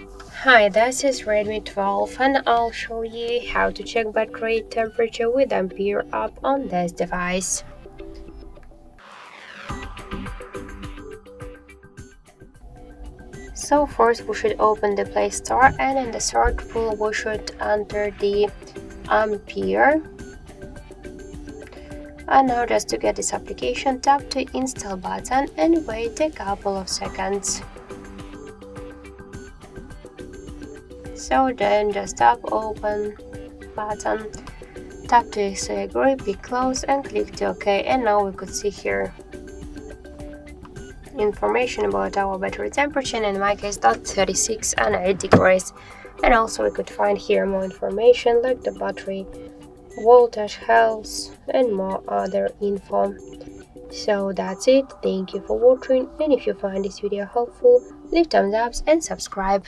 Hi, this is Redmi 12 and I'll show you how to check battery temperature with Ampere app on this device. So first we should open the Play Store and in the search pool we should enter the Ampere. And now just to get this application, tap the install button and wait a couple of seconds. So then just tap open button, tap to agree, pick close and click to OK, and now we could see here information about our battery temperature, and in my case that's 36 and 8 degrees. And also we could find here more information like the battery voltage, health and more other info. So that's it, thank you for watching, and if you find this video helpful, leave thumbs up and subscribe.